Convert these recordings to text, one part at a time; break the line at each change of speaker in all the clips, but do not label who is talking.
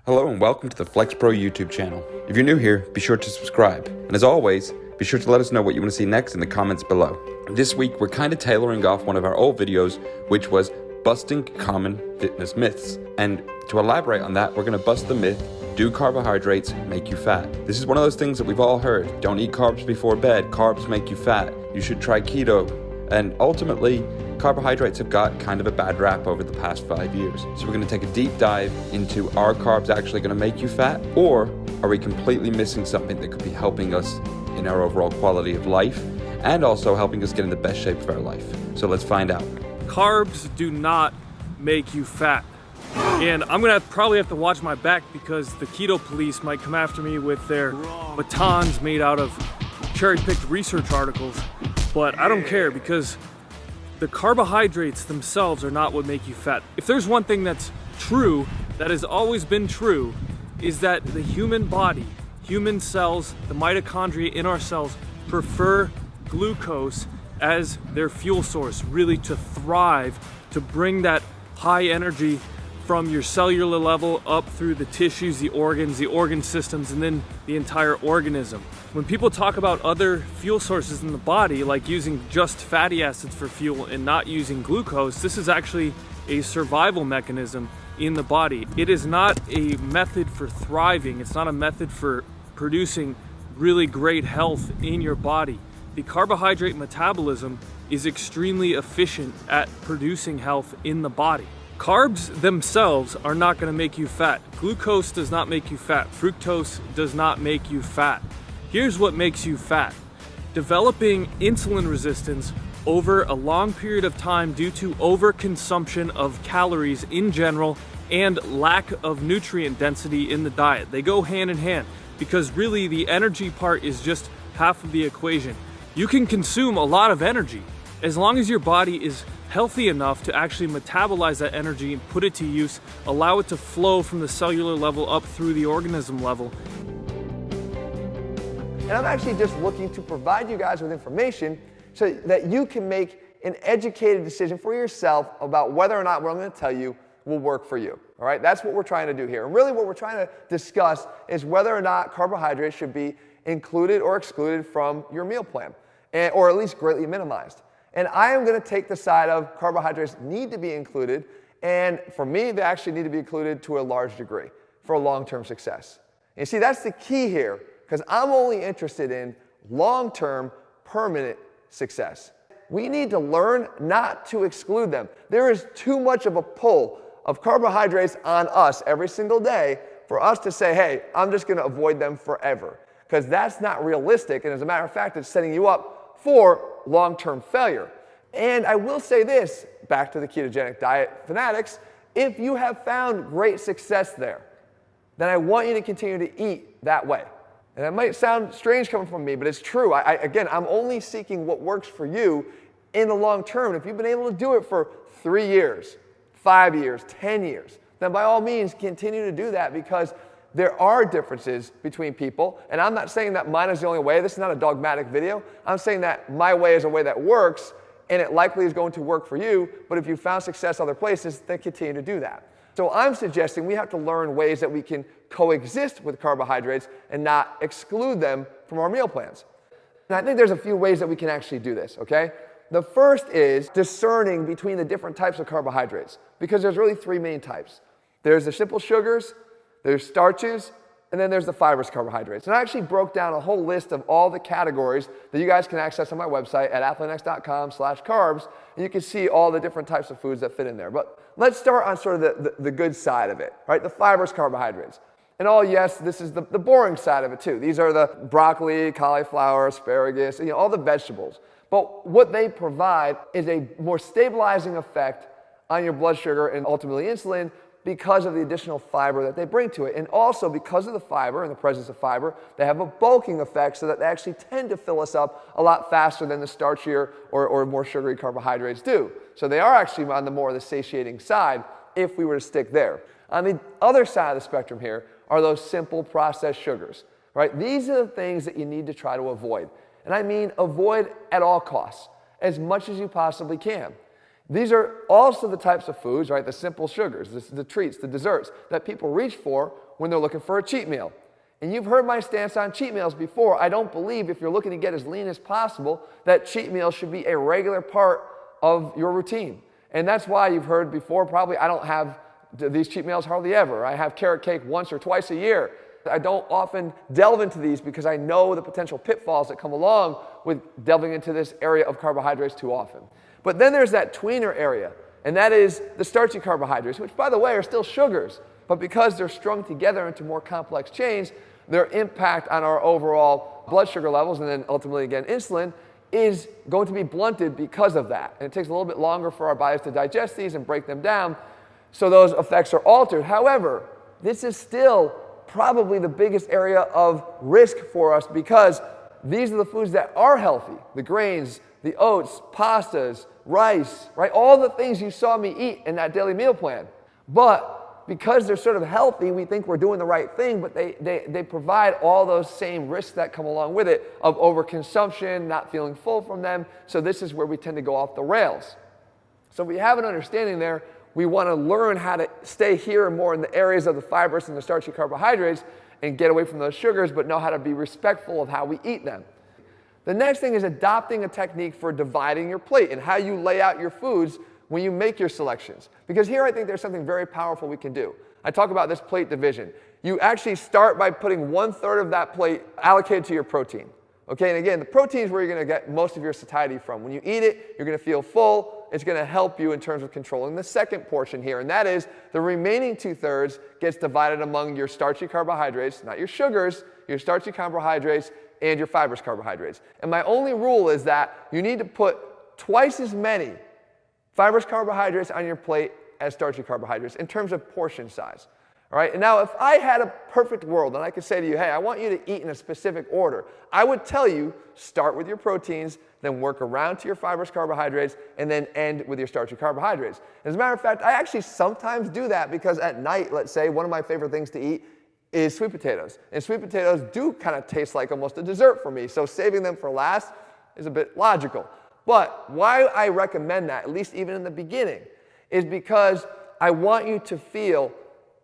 Hello and welcome to the FlexPro YouTube channel. If you're new here, be sure to subscribe. And as always, be sure to let us know what you want to see next in the comments below. This week, we're kind of tailoring off one of our old videos, which was busting common fitness myths. And to elaborate on that, we're going to bust the myth, do carbohydrates make you fat? This is one of those things that we've all heard. Don't eat carbs before bed. Carbs make you fat. You should try keto. And ultimately, carbohydrates have got kind of a bad rap over the past 5 years. So we're going to take a deep dive into, are carbs actually going to make you fat? Or are we completely missing something that could be helping us in our overall quality of life and also helping us get in the best shape of our life? So let's find out.
Carbs do not make you fat. And I'm gonna probably have to watch my back because the keto police might come after me with their batons made out of cherry-picked research articles. But I don't care because the carbohydrates themselves are not what make you fat. If there's one thing that's true, that has always been true, is that the human body, human cells, the mitochondria in our cells prefer glucose as their fuel source, really to thrive, to bring that high energy from your cellular level up through the tissues, the organ systems, and then the entire organism. When people talk about other fuel sources in the body, like using just fatty acids for fuel and not using glucose, this is actually a survival mechanism in the body. It is not a method for thriving. It's not a method for producing really great health in your body. The carbohydrate metabolism is extremely efficient at producing health in the body. Carbs themselves are not going to make you fat. Glucose does not make you fat. Fructose does not make you fat. Here's what makes you fat. Developing insulin resistance over a long period of time due to overconsumption of calories in general and lack of nutrient density in the diet. They go hand in hand because really the energy part is just half of the equation. You can consume a lot of energy as long as your body is healthy enough to actually metabolize that energy and put it to use, allow it to flow from the cellular level up through the organism level.
And I'm actually just looking to provide you guys with information so that you can make an educated decision for yourself about whether or not what I'm going to tell you will work for you. All right, that's what we're trying to do here. And really what we're trying to discuss is whether or not carbohydrates should be included or excluded from your meal plan, or at least greatly minimized. And I am going to take the side of carbohydrates need to be included, and for me, they actually need to be included to a large degree for long-term success. And you see, that's the key here, because I'm only interested in long-term, permanent success. We need to learn not to exclude them. There is too much of a pull of carbohydrates on us every single day for us to say, hey, I'm just going to avoid them forever, because that's not realistic, and as a matter of fact, it's setting you up for long-term failure. And I will say this, back to the ketogenic diet fanatics, if you have found great success there, then I want you to continue to eat that way. And it might sound strange coming from me, but it's true. Again, I'm only seeking what works for you in the long term. If you've been able to do it for 3 years, 5 years, 10 years, then by all means continue to do that, because there are differences between people, and I'm not saying that mine is the only way. This is not a dogmatic video. I'm saying that my way is a way that works, and it likely is going to work for you, but if you found success other places, then continue to do that. So I'm suggesting we have to learn ways that we can coexist with carbohydrates and not exclude them from our meal plans. And I think there's a few ways that we can actually do this, okay? The first is discerning between the different types of carbohydrates, because there's really 3 main types. There's the simple sugars, there's starches, and then there's the fibrous carbohydrates. And I actually broke down a whole list of all the categories that you guys can access on my website at athleanx.com/carbs, and you can see all the different types of foods that fit in there. But let's start on sort of the good side of it, right? The fibrous carbohydrates. And yes, this is the boring side of it too. These are the broccoli, cauliflower, asparagus, all the vegetables. But what they provide is a more stabilizing effect on your blood sugar and ultimately insulin, because of the additional fiber that they bring to it. And also because of the fiber and the presence of fiber, they have a bulking effect so that they actually tend to fill us up a lot faster than the starchier or more sugary carbohydrates do. So they are actually on the more of the satiating side if we were to stick there. On the other side of the spectrum here are those simple processed sugars, right? These are the things that you need to try to avoid. And I mean avoid at all costs, as much as you possibly can. These are also the types of foods, right, the simple sugars, the treats, the desserts that people reach for when they're looking for a cheat meal. And you've heard my stance on cheat meals before. I don't believe if you're looking to get as lean as possible that cheat meals should be a regular part of your routine. And that's why you've heard before, probably I don't have these cheat meals hardly ever. I have carrot cake once or twice a year. I don't often delve into these because I know the potential pitfalls that come along with delving into this area of carbohydrates too often. But then there's that tweener area, and that is the starchy carbohydrates, which, by the way, are still sugars. But because they're strung together into more complex chains, their impact on our overall blood sugar levels, and then ultimately, again, insulin, is going to be blunted because of that. And it takes a little bit longer for our bodies to digest these and break them down, so those effects are altered. However, this is still probably the biggest area of risk for us because these are the foods that are healthy. The grains, the oats, pastas, rice, right? All the things you saw me eat in that daily meal plan. But because they're sort of healthy, we think we're doing the right thing, but they provide all those same risks that come along with it of overconsumption, not feeling full from them. So this is where we tend to go off the rails. So if we have an understanding there, we want to learn how to stay here more in the areas of the fibrous and the starchy carbohydrates and get away from those sugars, but know how to be respectful of how we eat them. The next thing is adopting a technique for dividing your plate and how you lay out your foods when you make your selections. Because here I think there's something very powerful we can do. I talk about this plate division. You actually start by putting 1/3 of that plate allocated to your protein. Okay, and again, the protein is where you're going to get most of your satiety from. When you eat it, you're going to feel full. It's going to help you in terms of controlling the second portion here, and that is the remaining 2/3 gets divided among your starchy carbohydrates, not your sugars, your starchy carbohydrates, and your fibrous carbohydrates. And my only rule is that you need to put twice as many fibrous carbohydrates on your plate as starchy carbohydrates in terms of portion size. All right, and now if I had a perfect world and I could say to you, hey, I want you to eat in a specific order, I would tell you, start with your proteins, then work around to your fibrous carbohydrates, and then end with your starchy carbohydrates. As a matter of fact, I actually sometimes do that because at night, let's say, one of my favorite things to eat is sweet potatoes. And sweet potatoes do kind of taste like almost a dessert for me, so saving them for last is a bit logical. But why I recommend that, at least even in the beginning, is because I want you to feel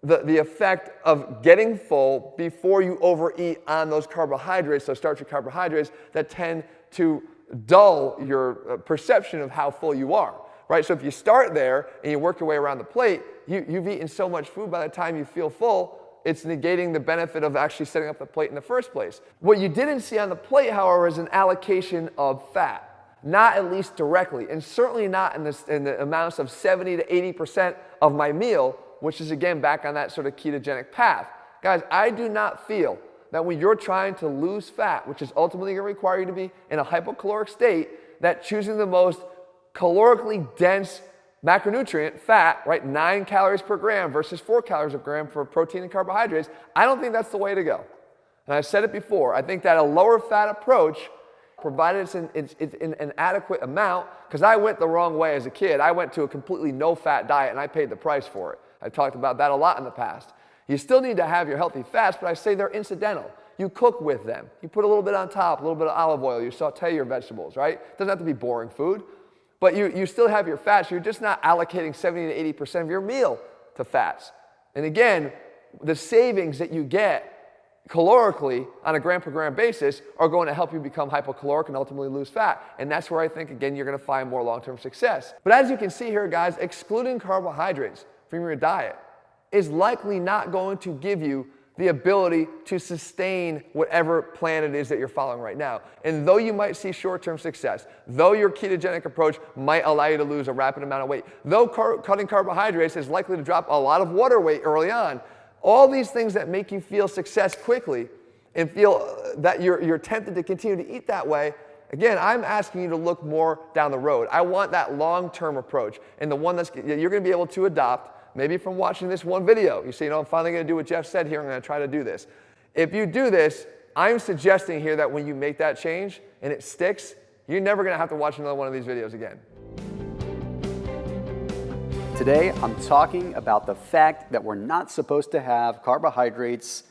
the effect of getting full before you overeat on those carbohydrates, those starchy carbohydrates that tend to dull your perception of how full you are, right? So if you start there and you work your way around the plate, you've eaten so much food by the time you feel full, it's negating the benefit of actually setting up the plate in the first place. What you didn't see on the plate, however, is an allocation of fat. Not at least directly, and certainly not in the amounts of 70 to 80% of my meal, which is again back on that sort of ketogenic path. Guys, I do not feel that when you're trying to lose fat, which is ultimately going to require you to be in a hypocaloric state, that choosing the most calorically dense macronutrient, fat, right, 9 calories per gram versus 4 calories per gram for protein and carbohydrates, I don't think that's the way to go. And I've said it before, I think that a lower fat approach, provided it's in an adequate amount, because I went the wrong way as a kid. I went to a completely no-fat diet, and I paid the price for it. I've talked about that a lot in the past. You still need to have your healthy fats, but I say they're incidental. You cook with them. You put a little bit on top, a little bit of olive oil. You saute your vegetables, right? It doesn't have to be boring food. But you still have your fats. You're just not allocating 70 to 80% of your meal to fats. And again, the savings that you get calorically on a gram per gram basis are going to help you become hypocaloric and ultimately lose fat. And that's where I think, again, you're going to find more long-term success. But as you can see here, guys, excluding carbohydrates from your diet is likely not going to give you the ability to sustain whatever plan it is that you're following right now. And though you might see short-term success, though your ketogenic approach might allow you to lose a rapid amount of weight, though cutting carbohydrates is likely to drop a lot of water weight early on, all these things that make you feel success quickly and feel that you're tempted to continue to eat that way, again, I'm asking you to look more down the road. I want that long-term approach, and the one that you're going to be able to adopt, maybe from watching this one video. You say, I'm finally going to do what Jeff said here. I'm going to try to do this. If you do this, I'm suggesting here that when you make that change and it sticks, you're never going to have to watch another one of these videos again.
Today, I'm talking about the fact that we're not supposed to have carbohydrates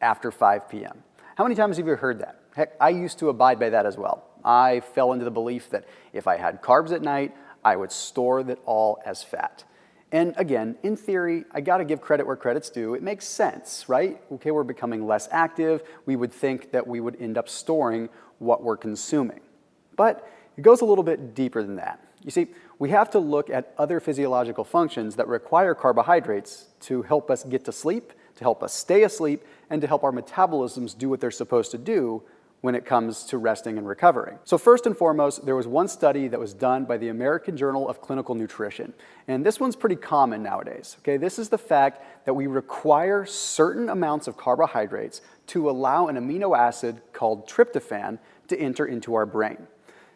after 5 p.m. How many times have you heard that? Heck, I used to abide by that as well. I fell into the belief that if I had carbs at night, I would store that all as fat. And again, in theory, I gotta give credit where credit's due. It makes sense, right? Okay, we're becoming less active. We would think that we would end up storing what we're consuming. But it goes a little bit deeper than that. You see, we have to look at other physiological functions that require carbohydrates to help us get to sleep, to help us stay asleep, and to help our metabolisms do what they're supposed to do when it comes to resting and recovering. So first and foremost, there was one study that was done by the American Journal of Clinical Nutrition. And this one's pretty common nowadays. Okay, this is the fact that we require certain amounts of carbohydrates to allow an amino acid called tryptophan to enter into our brain.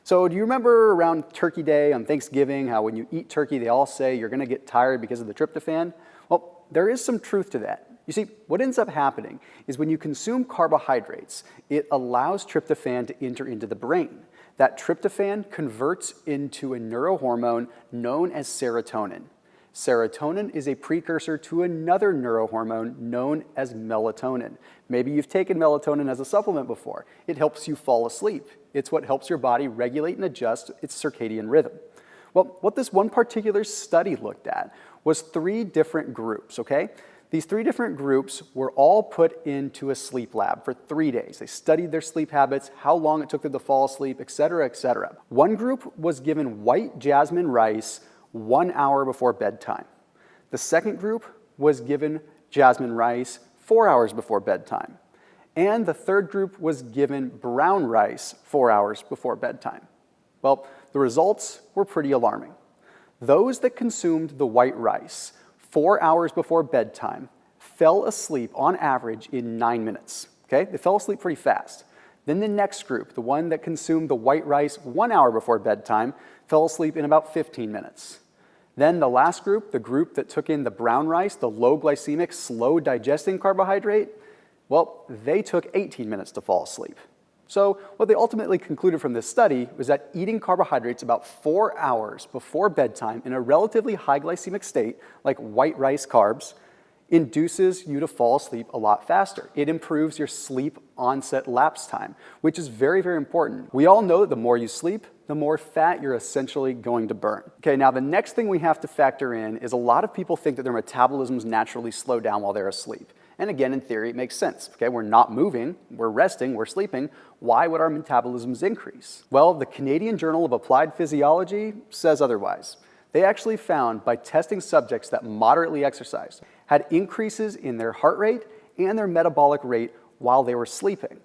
So do you remember around Turkey Day on Thanksgiving, how when you eat turkey, they all say you're gonna get tired because of the tryptophan? Well, there is some truth to that. You see, what ends up happening is when you consume carbohydrates, it allows tryptophan to enter into the brain. That tryptophan converts into a neurohormone known as serotonin. Serotonin is a precursor to another neurohormone known as melatonin. Maybe you've taken melatonin as a supplement before. It helps you fall asleep. It's what helps your body regulate and adjust its circadian rhythm. Well, what this one particular study looked at was 3 different groups, okay? These 3 different groups were all put into a sleep lab for 3 days. They studied their sleep habits, how long it took them to fall asleep, et cetera, et cetera. One group was given white jasmine rice 1 hour before bedtime. The second group was given jasmine rice 4 hours before bedtime. And the third group was given brown rice 4 hours before bedtime. Well, the results were pretty alarming. Those that consumed the white rice 4 hours before bedtime fell asleep on average in 9 minutes. Okay, they fell asleep pretty fast. Then the next group, the one that consumed the white rice 1 hour before bedtime, fell asleep in about 15 minutes. Then the last group, the group that took in the brown rice, the low glycemic, slow digesting carbohydrate, well, they took 18 minutes to fall asleep. So what they ultimately concluded from this study was that eating carbohydrates about 4 hours before bedtime in a relatively high glycemic state, like white rice carbs, induces you to fall asleep a lot faster. It improves your sleep onset lapse time, which is very, very important. We all know that the more you sleep, the more fat you're essentially going to burn. Okay, now the next thing we have to factor in is a lot of people think that their metabolisms naturally slow down while they're asleep. And again, in theory, it makes sense. Okay, we're not moving, we're resting, we're sleeping. Why would our metabolisms increase? Well, the Canadian Journal of Applied Physiology says otherwise. They actually found by testing subjects that moderately exercised had increases in their heart rate and their metabolic rate while they were sleeping.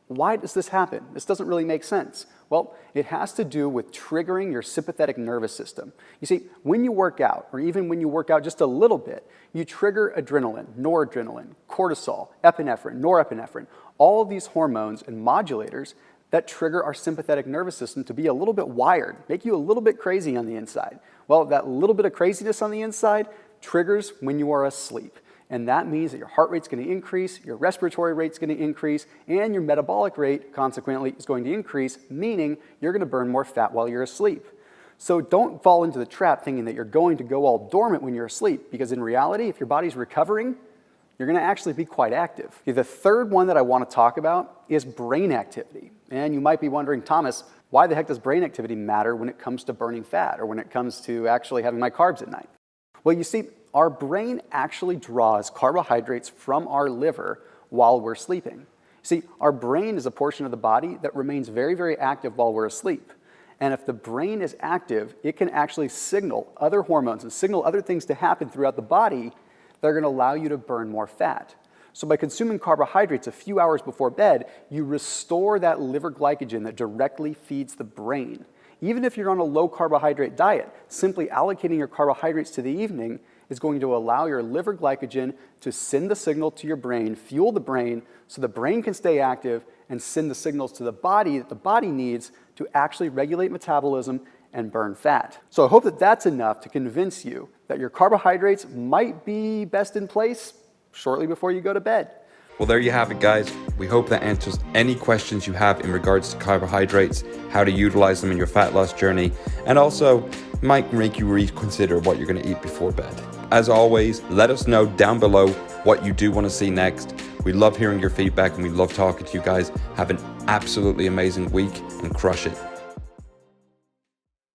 Why does this happen? This doesn't really make sense. Well, it has to do with triggering your sympathetic nervous system. You see, when you work out, or even when you work out just a little bit, you trigger adrenaline, noradrenaline, cortisol, epinephrine, norepinephrine, all of these hormones and modulators that trigger our sympathetic nervous system to be a little bit wired, make you a little bit crazy on the inside. Well, that little bit of craziness on the inside triggers when you are asleep. And that means that your heart rate's going to increase, your respiratory rate's going to increase, and your metabolic rate, consequently, is going to increase, meaning you're going to burn more fat while you're asleep. So don't fall into the trap thinking that you're going to go all dormant when you're asleep, because in reality, if your body's recovering, you're going to actually be quite active. Okay, the third one that I want to talk about is brain activity. And you might be wondering, Thomas, why the heck does brain activity matter when it comes to burning fat or when it comes to actually having my carbs at night? Well, you see, our brain actually draws carbohydrates from our liver while we're sleeping. See, our brain is a portion of the body that remains very, very active while we're asleep. And if the brain is active, it can actually signal other hormones and signal other things to happen throughout the body that are going to allow you to burn more fat. So by consuming carbohydrates a few hours before bed, you restore that liver glycogen that directly feeds the brain. Even if you're on a low carbohydrate diet, simply allocating your carbohydrates to the evening is going to allow your liver glycogen to send the signal to your brain, fuel the brain, so the brain can stay active and send the signals to the body that the body needs to actually regulate metabolism and burn fat. So I hope that that's enough to convince you that your carbohydrates might be best in place shortly before you go to bed.
Well, there you have it, guys. We hope that answers any questions you have in regards to carbohydrates, how to utilize them in your fat loss journey, and also might make you reconsider what you're going to eat before bed. As always, let us know down below what you do want to see next. We love hearing your feedback and we love talking to you guys. Have an absolutely amazing week and crush it.